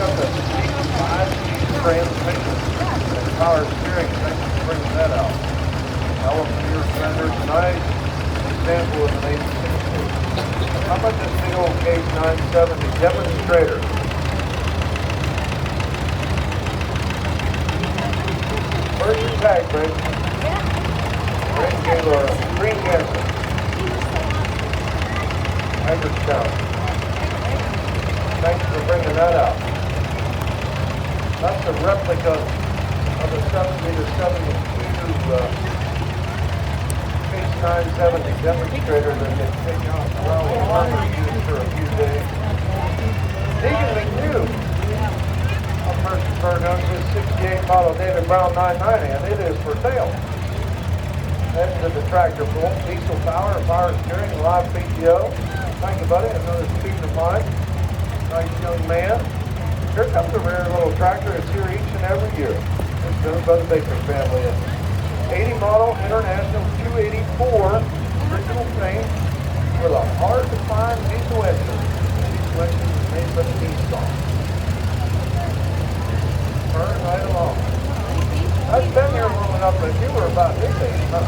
got the 5-speed transmission and power steering. Thanks for bringing that out. Elevator fenders, nice example of an 860. How about this big old Case 970 demonstrator? Where's your tag, Brent? Brent gave a green cancer. Hagerstown. Thanks for bringing that out. That's a replica of the 70 to 72 Case 970 demonstrator that they take out the Raleigh Harbor used for a few days. Deacon McNew of Mercersburg owns his 68 model David Brown 990, and it is for sale. Heading to the tractor pull, diesel power, power steering, live PTO. Thank you, buddy. Another student of mine. Nice young man. Here comes a rare little tractor. It's here each and every year. It's owned by the Baker family. 80 model International 284 original paint with a hard-to-find diesel engine. Diesel engine is made by the Nissan. Burn right along. I've been here long enough, but you were about this age, huh?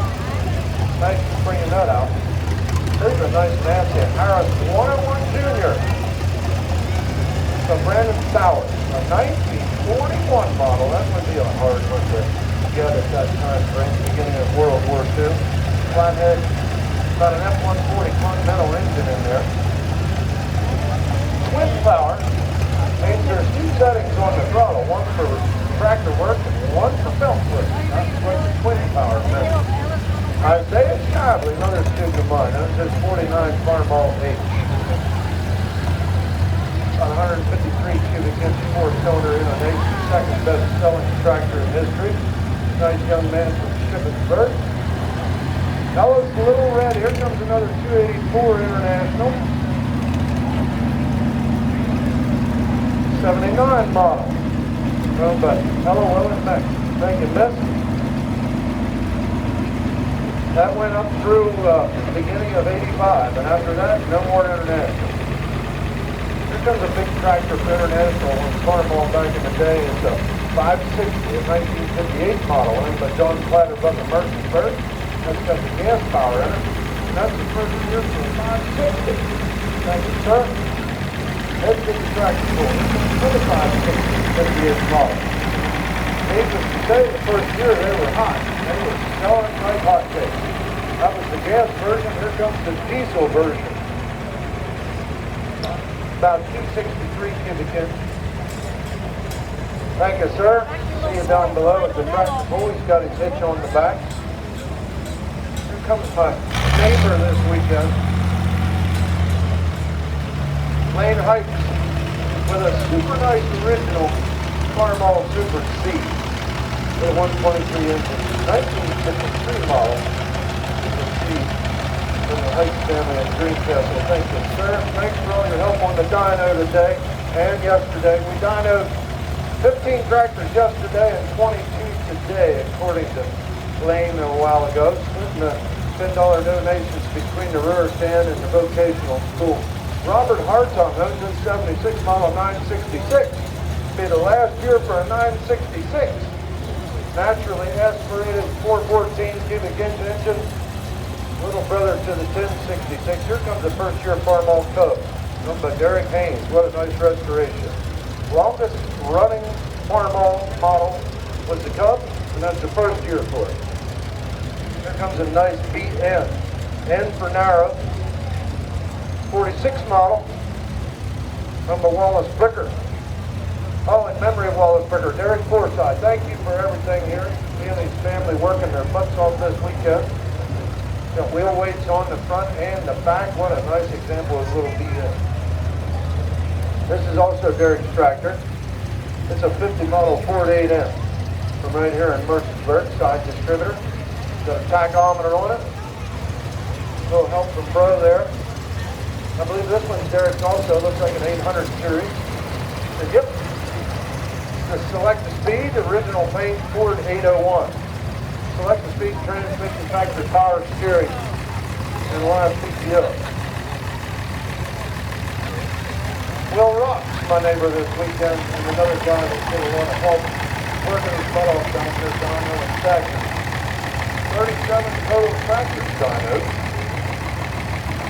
Thanks for bringing that out. Here's a nice Nancy Harris 101 Junior from Brandon Sowers, a 1941 model. That would be a hard one to get at that time frame, beginning of World War II. Flathead, about an F-140 Continental engine in there. Twin power means there's two settings on the throttle, one for tractor work and one for belt work. That's what the twin power meant. Isaiah Shively, another student of mine, owns his 49 Farmall H. About 153 cubic inch four-cylinder in an H, second best selling tractor in history. Nice young man from Shippensburg. Yellow's a little red. Here comes another 284 International. 79 model. Well, but hello, Willis Beck. Thank you, miss. That went up through the beginning of 85, and after that, no more International. Here comes a big tractor for International on Farmall back in the day. It's a 560, a 1958 model, owned by John Platter up in Mercersburg. That's got the gas power in it. And that's the first year for a 560. Thank you, sir. Let's get the tractor pulled. Another 560, 58 model. Needless to say, the first year they were hot. They were selling like hotcakes. That was the gas version. Here comes the diesel version. About 263 cubic inch. Thank you, sir. See you down below at the tractor pull. He's got his hitch on the back. Here comes my neighbor this weekend. Lane Heights with a super nice original Farmall Super C with a 123 engine. 1953 model. Super C from the Heights family in Greencastle. Thank you, sir. Thanks for all your help on the dyno today and yesterday. We dynoed 15 tractors yesterday and 22 today, according to Lane a while ago. Splitting the $10 donations between the Ruritan and the vocational school. Robert Hartung owns his 76 model 966. Be the last year for a 966. Naturally aspirated 414 cubic inch engine. Little brother to the 1066. Here comes the first year Farmall Cub. Owned by Derek Haynes. What a nice restoration. Longest running Farmall model was the Cub, and that's the first year for it. Here comes a nice BN. N for narrow. 46 model. From the Wallace Bricker. Oh, in memory of Wallace Bricker, Derek Forsythe, thank you for everything here. He and his family working their butts off this weekend. Got wheel weights on the front and the back. What a nice example of a little BN. This is also Derek's tractor. It's a 50 model Ford 8M from right here in Mercersburg, side distributor. Got a tachometer on it. A little help from Bro there. I believe this one's Derek's also. Looks like an 800 series. And yep. The Select the Speed, original paint Ford 801. Select the Speed transmission, tractor power steering, and live PTO. Will Rock. my neighbor this weekend, and another guy that's going to want to help working his butt off down here, dyno and stacking. 37 total tractor dynos.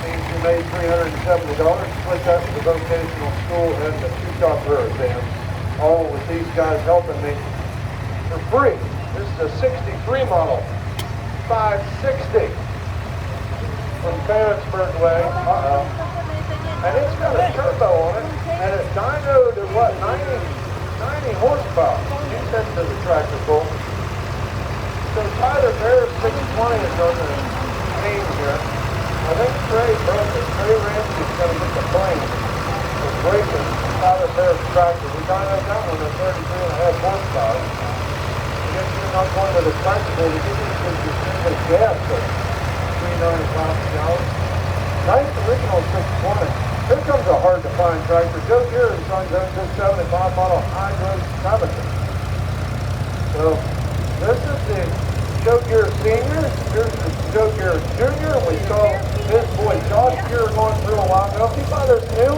Means you made $370. Split that with the vocational school and the two top Ruritan. All with these guys helping me for free. This is a 63 model, 560 from Fanningsburg Way. And it's got a turbo on it, and it's dynoed at what, 90 horsepower. You sent to the tractor pull. So Tyler Bear's 620 is on the team here. I think Trey Ramsey's going to get the plane for breaking Tyler Bear's tractor. We dynoed that one at 33.5 horsepower. I guess you're not going to the tractor pull to get these things with gas at 3.9 miles an hour. Nice original 620. Here comes a hard-to-find tractor. Joe Gear and Sons owns this 75 model high-grade Covington. So this is the Joe Gear Senior. Here's the Joe Gear Junior. We saw his boy Josh Gear going through a while ago. If he bought this new,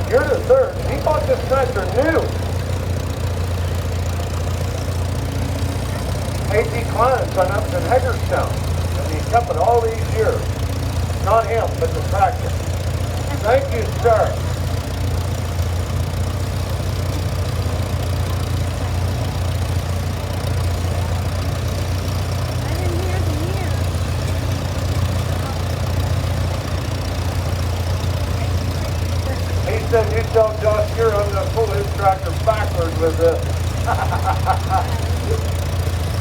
you're the third. He bought this tractor new. A.T. Klein's son up in Hagerstown. And he kept it all these years. Not him, but the tractor. Thank you, sir. I didn't hear the year. He said, you tell Josh here I'm going to pull his tractor backwards with this.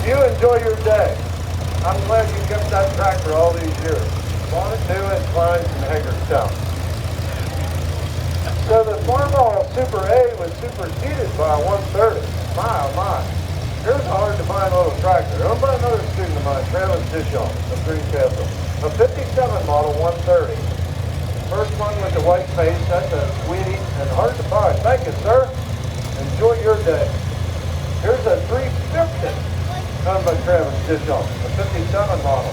You enjoy your day. I'm glad you kept that tractor all these years. Bought it new at Klein's in Hagerstown. So the Farmall Super A was superseded by a 130. My, oh my. Here's a hard-to-find little tractor. Owned by another student of mine, Travis Dishon of Greencastle. A 57 model 130. First one with the white face. That's a sweetie and hard to find. Thank you, sir. Enjoy your day. Here's a 350 owned by Travis Dishon, a 57 model.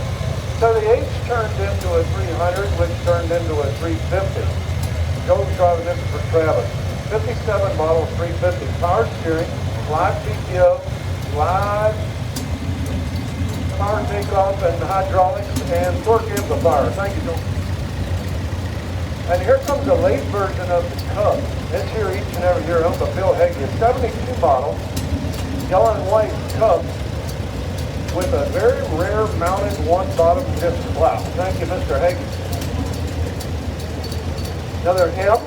So the H turned into a 300, which turned into a 350. Joe's driving this for Travis. 57 model 350. Power steering, live PTO, live power takeoff and hydraulics and torque amplifier. Thank you, Joe. And here comes a late version of the Cub. It's here each and every year owned by Bill Hagee. A 72 model, yellow and white Cub with a very rare mounted one bottom disc plow. Thank you, Mr. Hagee. Another M,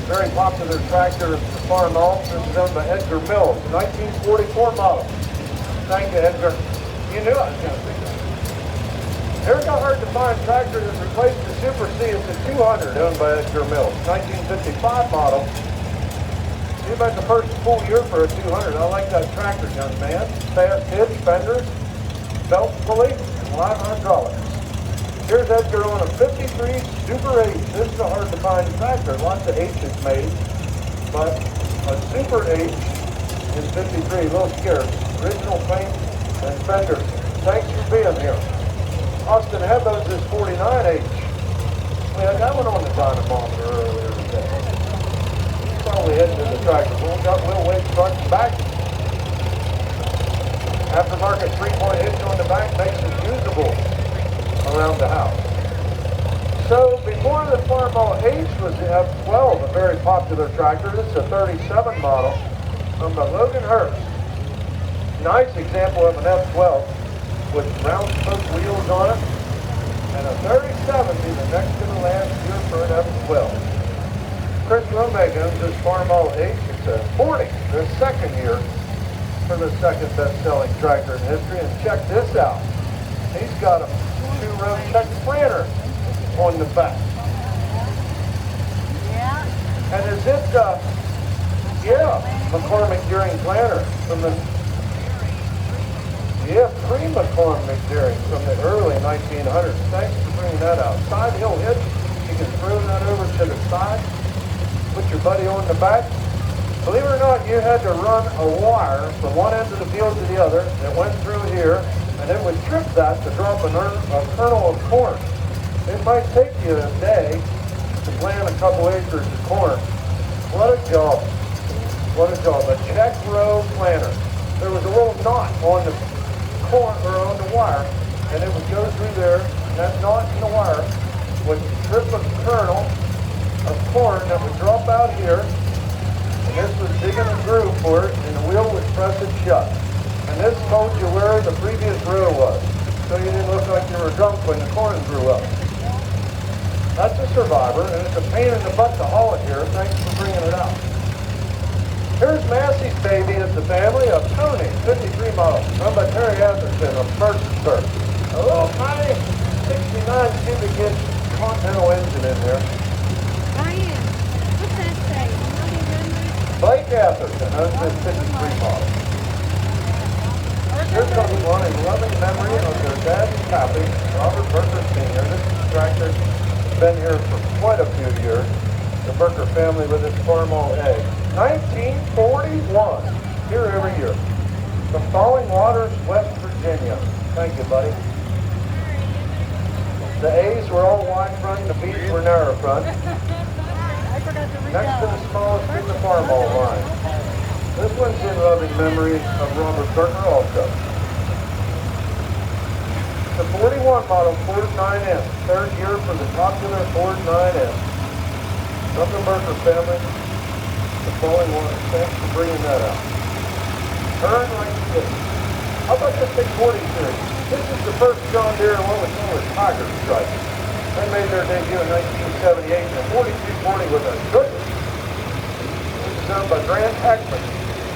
very popular tractor, Farmall. This is owned by Edgar Mills, 1944 model. Thank you, Edgar. You knew I was going to pick that. Here's a hard-to-find tractor that replaced the Super C. It's a 200 owned by Edgar Mills, 1955 model. See about the first full year for a 200. I like that tractor, young man. Fast hitch, fenders, belt pulley, and live hydraulics. Here's Edgar on a 53 Super H. This is a hard-to-find tractor. Lots of H's made, but a Super H in 53, a little scarce. Original paint and fenders. Thanks for being here. Austin Hebbo's is 49H. We had that one on the dynamometer earlier today. Probably heading to the tractor. We got wheel weight front and back. Aftermarket 3-point hitch on the back makes it usable around the house. So before the Farmall H was the F12, a very popular tractor. This is a 37 model from the Logan Hurst. Nice example of an F12 with round spoke wheels on it, and a 37 be the next to the last year for an F12. Chris Romeg owns this Farmall H. It's a 40, the second year for the second best-selling tractor in history. And check this out. He's got a two-row check planter on the back. Yeah. And is it, McCormick Deering planter from the, pre-McCormick Deering from the early 1900s. Thanks for bringing that out. Side hill hitch, you can throw that over to the side, put your buddy on the back. Believe it or not, you had to run a wire from one end of the field to the other that went through here, and it would trip that to drop a kernel of corn. It might take you a day to plant a couple acres of corn What a job. What a job. A check row planter. There was a little knot on the corn or on the wire, and it would go through there. And that knot in the wire would strip a kernel of corn that would drop out here. And this was digging a groove for it, and the wheel would press it shut. And this told you where the previous row was, so you didn't look like you were drunk when the corn grew up. That's a survivor, and it's a pain in the butt to haul it here. Thanks for bringing it out. Here's Massey's baby. It's the family of Tony, 53 model, run by Terry Atherton of Mercersburg. A little tiny 69 cubic inch Continental engine in there. Diane, what's that say? Blake Atherton, that's his 53 model. Here's comes one in loving memory of their daddy pappy, Robert Burker Sr. This tractor's been here for quite a few years. The Burker family with its Farmall egg. 1941, here every year. From Falling Waters, West Virginia. Thank you, buddy. The A's were all wide front, the B's were narrow front. Next to the smallest in the Farmall line. This one's in loving memory of Robert Burker also. The 41 model Ford 9M, third year for the popular Ford 9M. From the Burker family, the Falling Waters. Thanks for bringing that out. Turn like this. How about the 640 series? This is the first John Deere and what was known as Tiger Stripe. They made their debut in 1978 and the 4240 was a good one. This is done by Grant Heckman.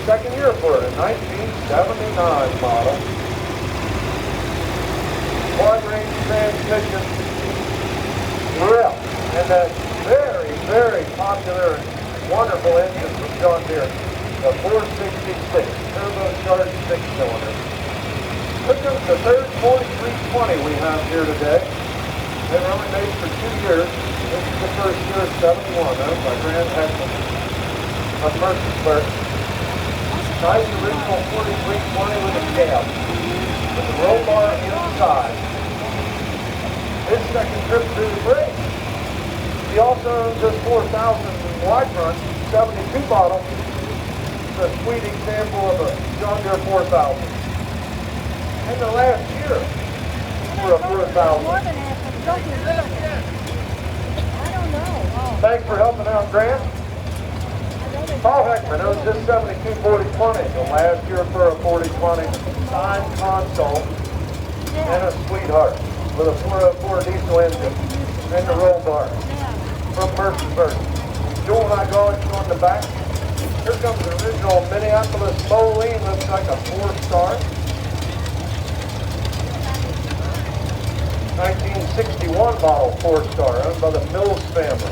Second year for it, a 1979 model. Quad range transmission grill. And that very, very popular and wonderful engine from John Deere, the 466 turbocharged 6-cylinder. Look at the third 4320 we have here today. They were only made for 2 years. This is the first year of 71, owned by Grant Heckman of Mercersburg. Nice original 4320 with a cab, with a roll bar inside. His second trip through the bridge. He also owns this 4000 wide front 72 model. It's a sweet example of a John Deere 4000. In the last year, for a 4000. More than half of them. I don't know. Thanks for helping out, Grant. Paul Heckman owns this 72 4020. The last year for a 4020. Signed console and a sweetheart with a 404 diesel engine and the roll bar. From Mercersburg. Dual hydraulics on the back. Here comes the original Minneapolis Moline. Looks like a 4-star. 1961 model 4-star, owned by the Mills family.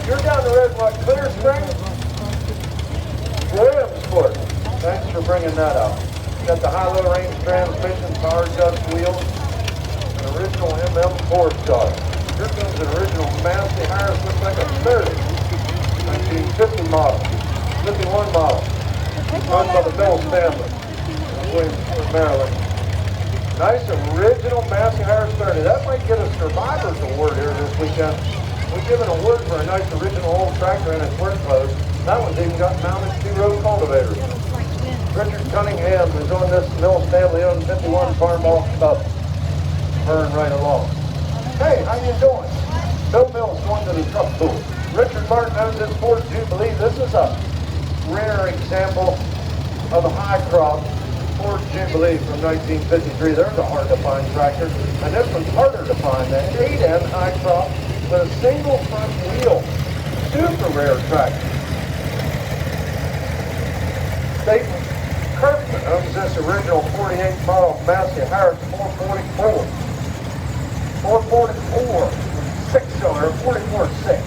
You're down the road, what, Clear Spring? Williamsport. Thanks for bringing that out. Got the high-low range transmission, power adjust wheels. Original MM 4-star. Here comes an original Massey Harris, looks like a 30. 1950 model. 51 model. Owned by the Mills family. Williamsport, Maryland. Nice original Massey Harris 30. That might get a Survivors Award here this weekend. We give an award for a nice original old tractor and its work clothes. That one's even got mounted 2-row cultivators. Richard Cunningham is on this Mills family-owned 51 Farmall Cub. Burn right along. Hey, how you doing? Bill Mills going to the truck pool. Richard Martin owns this Ford Jubilee. This is a rare example of a high crop Ford Jubilee from 1953. There's a hard to find tractor. And this one's harder to find. That 8N high crop with a single front wheel. Super rare tractor. Staten Kirkman owns this original 48 model Massey Harris 444. 444, 6-cylinder, 44.6.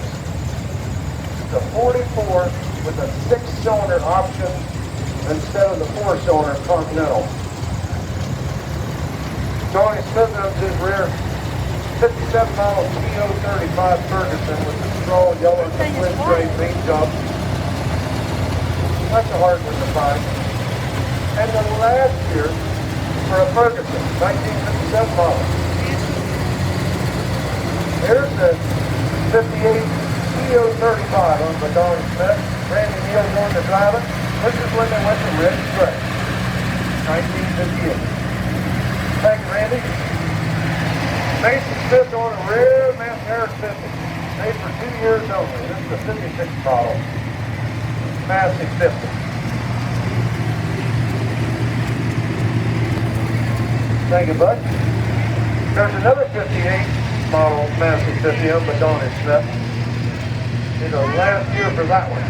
The 44 with a 6-cylinder option instead of the 4-cylinder Continental. Johnny Smith owns his rear 57 model TO35 Ferguson with the straw yellow and twin tray paint job. That's a hard one to find. And the last year for a Ferguson, 1957 model. Here's the 1958 EO35 on Badon Smith. Randy Neal going to drive it. This is when they went to red and gray. 1958. Thank you, Randy. Mason Smith on a red Mountain Harris 50. Made for 2 years only. This is a 56 model. Massive 50. Thank you, bud. There's another 58 model Massive 50 on Badon Smith. It's the last year for that one.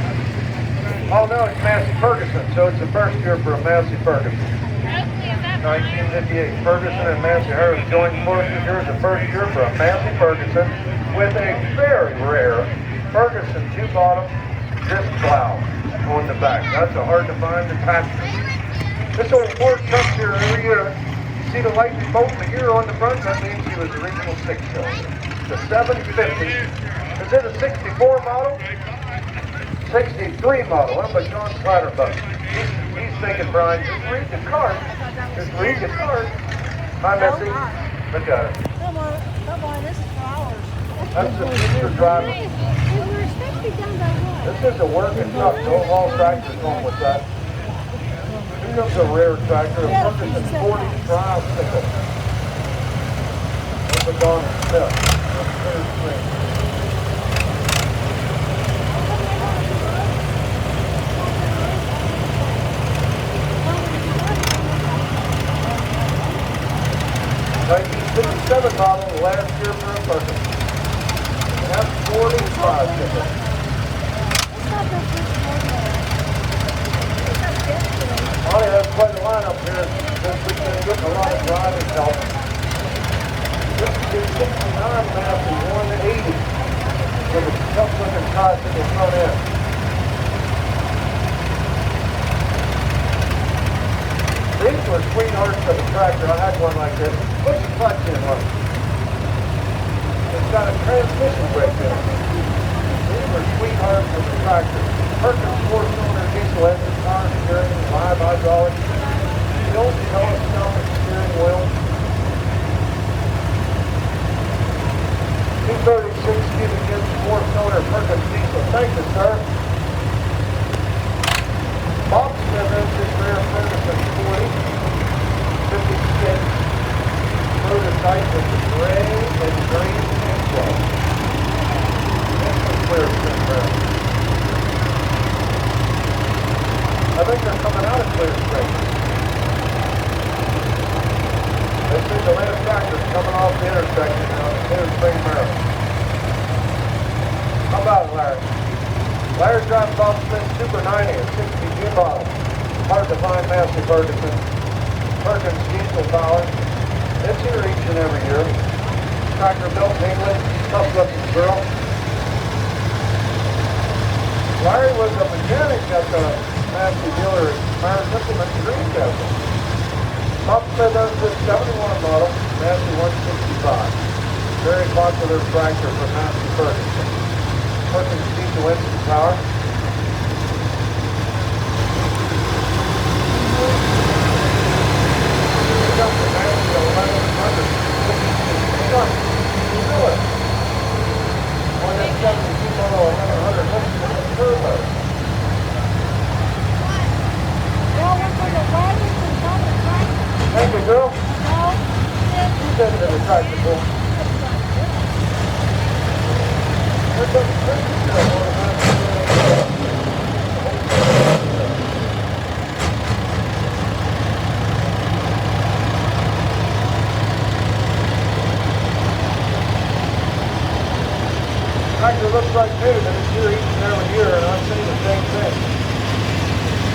Oh no, it's Massey Ferguson, so it's the first year for a Massey Ferguson. 1958. Ferguson and Massey Harris joined forces. Here's the first year for a Massey Ferguson with a very rare Ferguson 2-bottom disc plow on the back. That's a hard to find attachment. This old Ford comes here every year. See the lightning bolt in the gear on the front? That means he was original 6-cylinder. The 750. Is it a 64 model? 63 model. I'm a John Clatterbuck. He's thinking, Brian, just read the card. Just read the card. Hi, Missy. Look at it. Come on, this is for ours. That's the future driver. We're supposed to be done by what? This is a working truck. No all tractors going with that. This is a rare tractor. A Ferguson 40 tricycle. That's a Don Smith. That's third string. '57 model last year for a Ferguson. F40 tricycle. Oh yeah, that's quite a lineup here. This weekend getting a lot of driving help. This is the 69 Massey 180 with a tough looking tricycle front end. These were sweethearts of a tractor. I had one like this. Put the clutch in on it. It's got a transmission brake in it. These were sweethearts of the tractor. Perkins 4-cylinder diesel engine, power steering, live hydraulics, built telescopic steering wheel, 236 cubic inch 4-cylinder Perkins diesel. Thank you, sir. Bob Smith engine rear Ferguson 40, 56, prototype with the gray and green paint job. This is clear trim rail. I think they're coming out of Clear Spring. They see the last tractors coming off the intersection now in Clear Spring, Maryland. How about it, Larry? Larry drives Bob Smith Super 90, a 62 model. Hard to find Massey Ferguson. Perkins diesel power. It's here each and every year. Tractor built in England. Tough looking girl. Larry was a mechanic at the Massey dealer at Myers Implement in Greencastle. Bob Smith owns this 71 model, Massey 165. Very popular tractor for Massey Ferguson. Perkins diesel engine power. Got the Massey 1100. Really? On that 72 model 1100, what's the turbo? Thank you, girl. You said it was practical. Tractor looks like new, but it's here each and every year, and I'm saying the same thing.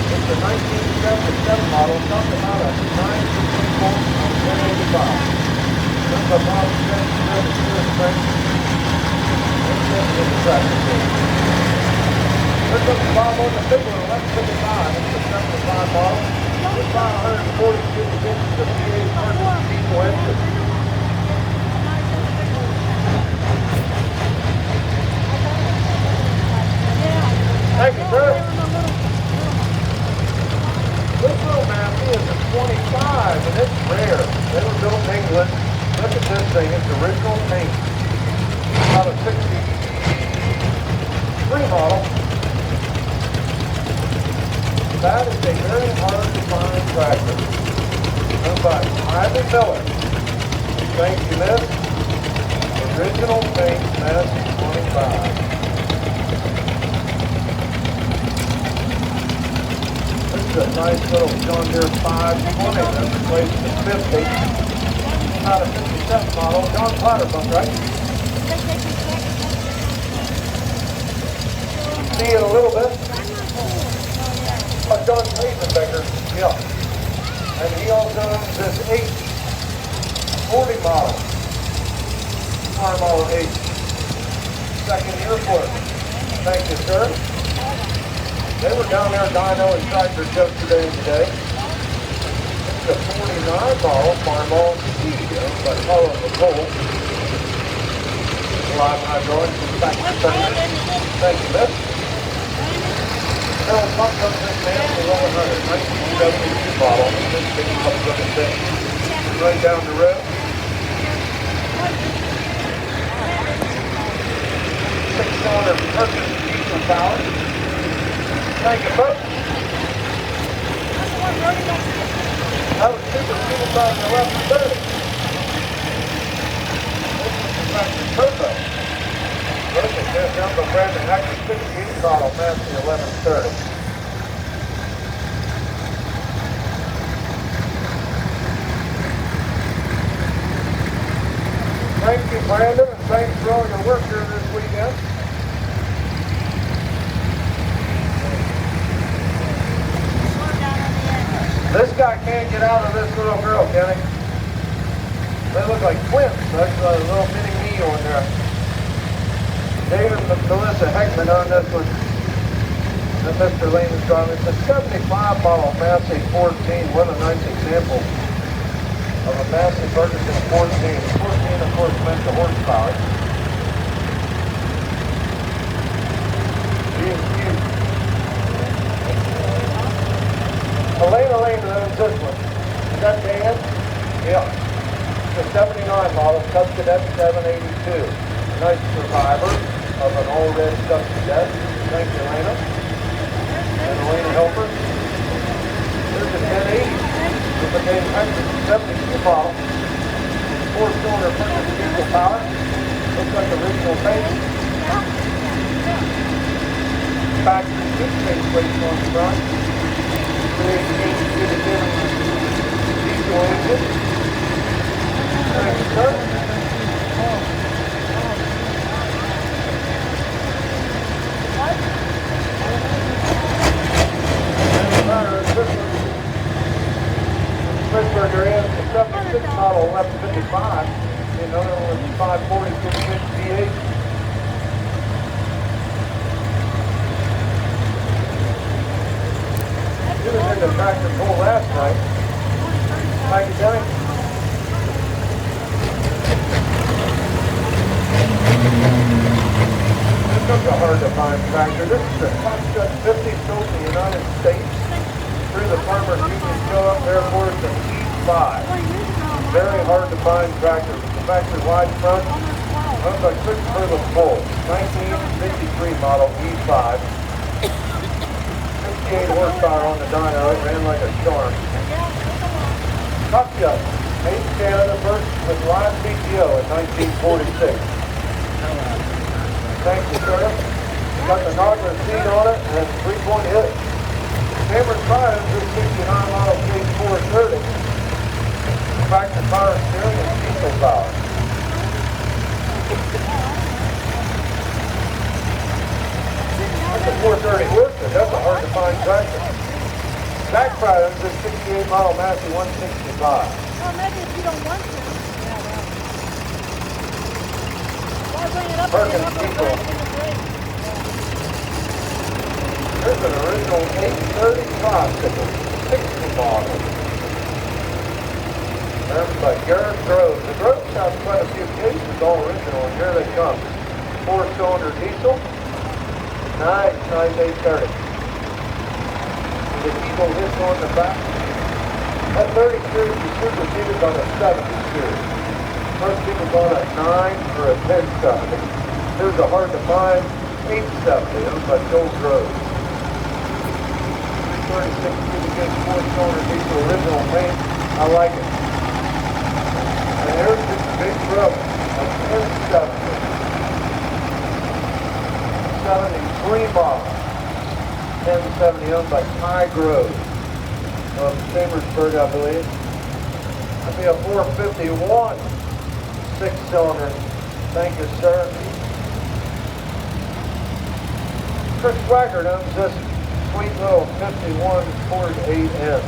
It's a 1977 model, talking about a 964 185. That's a Bob Smith Clear Spring. This is the tractor here. There's a Bob on the big one, 1155. It's a 75 model. It's 540 cubic inches of V8 Perkins diesel engine. Thank you, sir. This little Massey is a 25, and it's rare. They were built in England. Look at this thing. It's original paint. About a 60 Ivy Miller. Thank you, miss. Original paint, Massey 25. This is a nice little John Deere 520 that replaced the 50. Not a 57 model. John Potterbuck, right? See it a little bit? John Hazenbecker, yeah. And he also owns this 840 model. Farm model 8. Second year for it. Thank you, sir. They were down there dynoing tractors yesterday and today. This is a 49 model farm model C, owned by Paulo McCole. Live hydraulics from factory service. Thank you, miss. Harold Pump comes in Massey 1100, 1972 model. This thing comes up and thing. Right down the road. 6-cylinder Perkins diesel power. Thank you, folks. That was super cool by the 1130. This is the factory turbo. Look at this, down the Brandon Hacker 68 model, Massey 1130. Thank you, Brandon, and thanks for all your work here this weekend. This guy can't get out of this little girl, can he? They look like twins. That's a little mini me on there. David and Melissa Heckman on this one. And Mr. Lane is driving. It's a 75 model Massey 14. What a nice example of a Massey Ferguson 14. 14, of course, meant the horsepower. Being cute. Elena Lane owns this one. Is that Dan? Yeah. It's a 79 model, Cub Cadet 782. A nice survivor of an all-red Cub Cadet. Thank you, Elena. And Elena Helper. There's a 1080 with a Dave Hector 72 model. 4-cylinder Perkins diesel power. Looks like original paint. Factory 6-inch plates on the front. 3/8 cubic inch diesel engine. Thank you, sir. Pittsburgher in the 76 model 1155. Another one with 540 cubic inch V8. He was in the tractor pull last night. Thank you, Denny. This is a hard to find tractor. This is a Top Cut 50 built in the United States through the Farmers Union Show up there for us in E5. Very hard to find tractor. It's a factory wide front. Runs like 6 turbo pulls. 1953 model E5. 68 horsepower on the dyno. It ran like a charm. Top Cut. Made in Canada first with live PTO in 1946. Thank you, sir. Got the Nogler seat on it and it's a 3-point hit. Cameron Fires is 69 model case 430. Factory power steering and diesel power. That's a 430 Worcester. That's a hard to find tractor. Back Fires is 68 model Massey 165. Well, maybe if you don't want to. Why bring it up Perkins diesel. There's an original 835 ticket, 60 model. That's by Garrett Groves. The Groves have quite a few cases all original, and here they come. 4-cylinder diesel. Nice 830. The Eagle hits on the back. That 30 series is superseded by the 70 series. Most people on a 9 or a 1070. Here's a hard to find 870 owned by Joel Groves. 336 cubic inch 4-cylinder diesel original paint. I like it. And here's this big rope of 1073 model. 1070 owned by Ty Grove of Chambersburg, I believe. That'd be a 451 six-cylinder. Thank you, sir. Chris Swagger owns this sweet little 51 Ford 8N.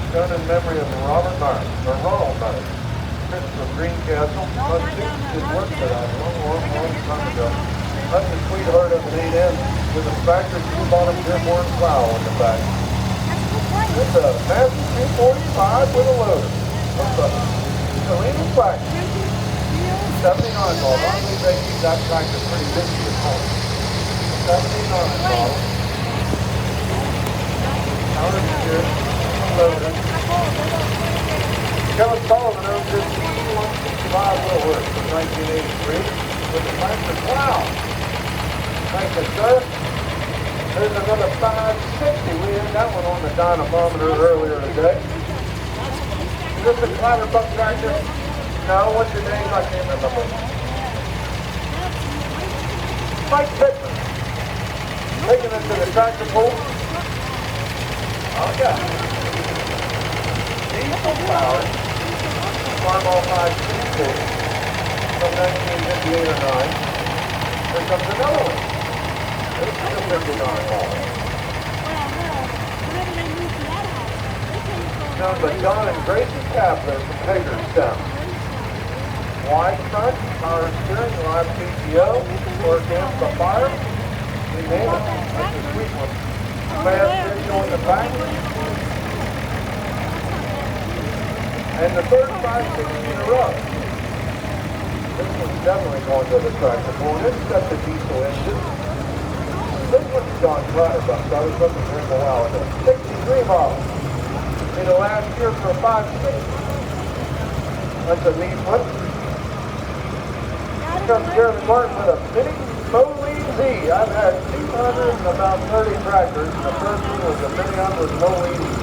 Done in memory of Ronald Myers. Christopher Greencastle. Did work for that a long time ago. That's a sweetheart of an 8N with a factory two-bottom Dearborn plow on the back. It's a Massey 245 with a loader. It's a leading factory. 79 model. I believe they keep that tractor pretty busy at home. 79 model. Outer gear. Loader. Kevin Sullivan owns this 165 Woolworth from 1983 with a tractor plow. Thank you, sir. There's another 560. We had that one on the dynamometer earlier today. Is this a Clatterbuck tractor? No, what's your name? I can't remember. Mike Pittman. Taking us to the tractor pool. Oh, yeah. Diesel powered. Farmall 560 from 1958 or 9. Here comes another one. This is a 59 model. Known by John and Gracie Kapler from Hagerstown. Wide front, power steering, live PTO, work amplifier. We name it. That's a sweet one. Fast video in the back. And the third 560 in a row. This one's definitely going to the tractor pool. It's got the diesel engine. This one's John Clatterbuck. I was looking for him a while ago. 63 model. In the last year for a 560. That's a neat one. Here comes Jeremy Martin with a mini Moline Z. I've had 200 and about 30 tractors. The first one was a mini with Moline Z.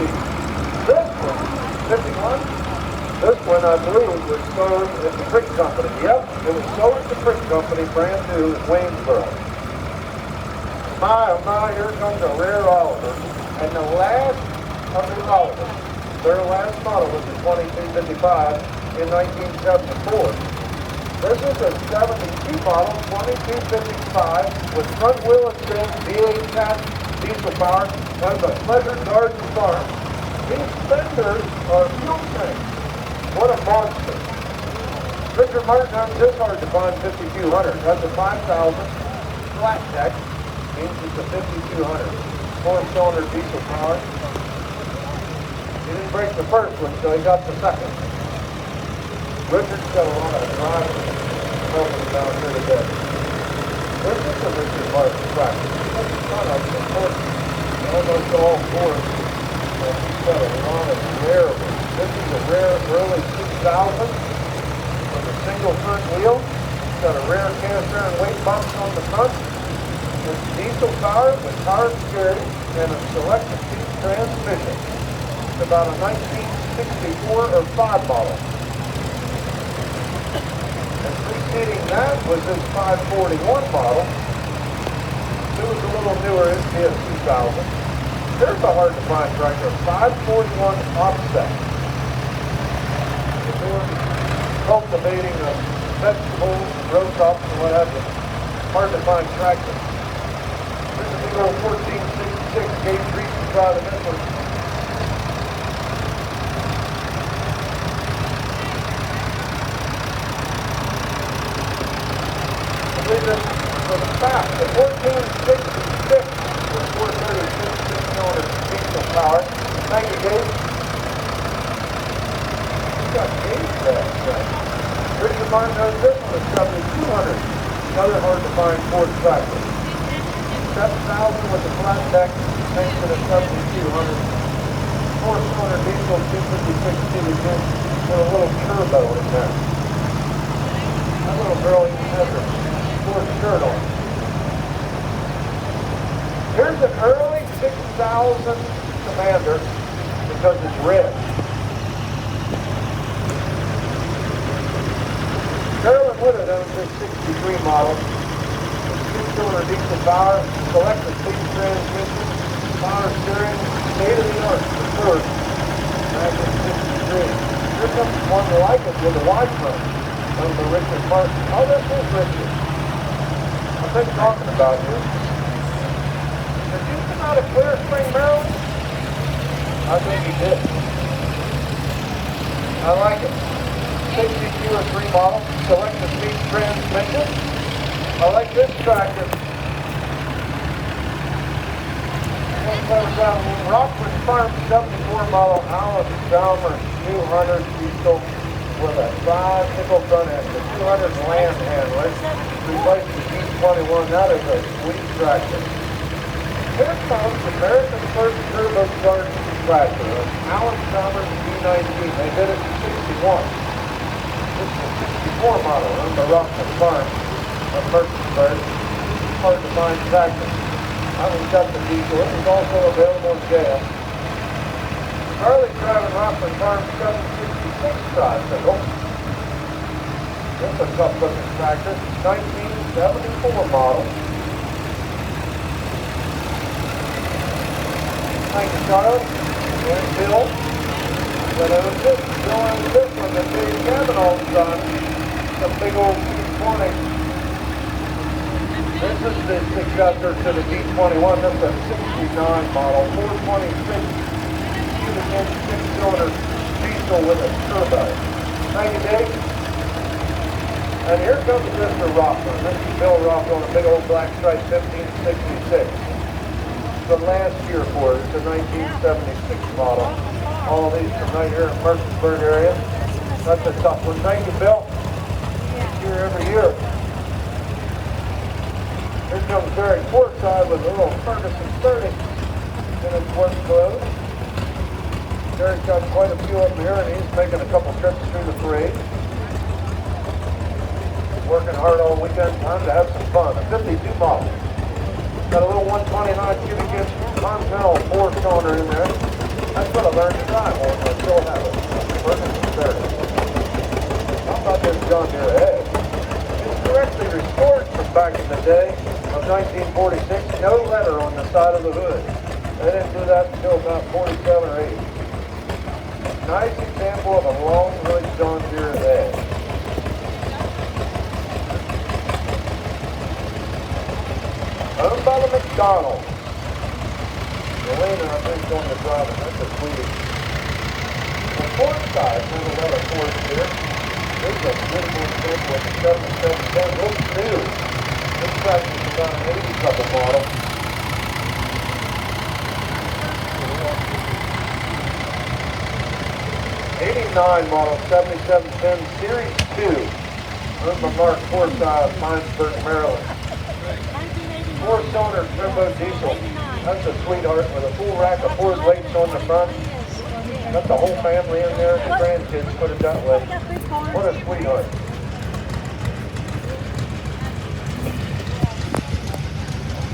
This one, 51. This one, I believe, was sold at the Frick Company. Yep, it was sold at the Frick Company, brand new in Waynesboro. My, oh my, here comes a rare Oliver. And the last of the Oliver, their last model was the 2255 in 1974. This is a 72 model, 2255, with front wheel assist, V8 cat, diesel power, and a Pleasure Garden Farm. These fenders are fuel tanks. What a monster. Richard Martin owns this hard to find 5200. That's a 5,000 flat deck. Means it's a 5200. 4-cylinder diesel power. He didn't break the first one, so he got the second. Richard's got a lot of drivers helping down here today. This is a Richard Martin tractor. That's kind of important. Almost all four. And he's got a lot of rare ones. This is a rare early 2000 with a single front wheel. It's got a rare cast iron weight box on the front. It's diesel powered with power steering and a selective key transmission. It's about a 1964 or 5 model. And preceding that was this 541 model. It was a little newer, it's the 2000. There's a hard to find tractor, 541 offset. If they were cultivating vegetables, row crops, and what have you, hard to find tractor. This is the old 1466 gauge reaching drive in this one. I believe this was fast. The 1466 was 436 diesel power. Thank you, Gabe. You got Gabe there. Richard Martin knows this one is 7200. Another hard to find Ford tractor. 7,000 with the flat deck, thanks to the 7200. 4-cylinder diesel, 256 cubic inch with a little turbo in there. That little girl even has her Ford shirt on. Here's an early 6000 Commander because it's red. with it owns this 63 model. 6-cylinder diesel power, selective speed transmission, power steering, state-of-the-art preferred. Back in 63. Here comes one like it with a wide front. Under the Richard Park. Oh, this is Richard. I've been talking about you. Did you come out of Clear Spring, Maryland? I think he did. I like it. 63 model, selective speed transmission. I like this tractor. Rockford Farm 74 model Alice Chalmers 200 diesel with a 5-nickel front end, the 200 land handler, replaced the G21. That is a sweet tractor. Here comes America's first turbocharged tractor, an Alice Chalmers G19. They did it in 61. This is a 64 model on the Rockford Farm of Merchantburg. Hard to find tractor. I was got the diesel. It was also available in jail. Charlie's driving Rockford Farm 766 tricycle. This is a tough looking tractor. 1974 model. Thank you, Charlie. And Bill. But this one that Dave Kavanaugh's done. The big old T20. This is the successor to the D21. This is a 69 model, 426 cubic inch 6-cylinder diesel with a turbo. Thank you, Dave. And here comes Mr. Rockland. This is Bill Rockland, a big old black stripe 1566. The last year for it. It's a 1976 model. All of these from right here in Merchantburg area. That's a tough one. Thank you, Bill. Here every year. Here comes Barry Courtside with a little Ferguson 30 in his work clothes. Barry's got quite a few up here, and he's making a couple trips through the parade. Working hard all weekend. Time to have some fun. A 52 model. Got a little 129 cubic inch Continental 4-cylinder in there. That's what I learned to drive on. I still have it. Ferguson 30. How about this John Deere Edge? It's directly restored from back in the day of 1946, no letter on the side of the hood. They didn't do that until about 47 or 80. Nice example of a long hood John Deere Edge. Owned by the McDonald's. Elena, I think, on the driving. That's a sweetie. The Ford side, another Ford here. This is a beautiful example of the 777. Looks new. This tractor is about an 80 couple model. '89 model 7710 Series 2. Owned by Mark Forsyth, Minesburg, Maryland. 4-cylinder turbo diesel. That's a sweetheart with a full rack of Ford weights on the front. Got the whole family in there. The grandkids put it that way. What a sweetheart.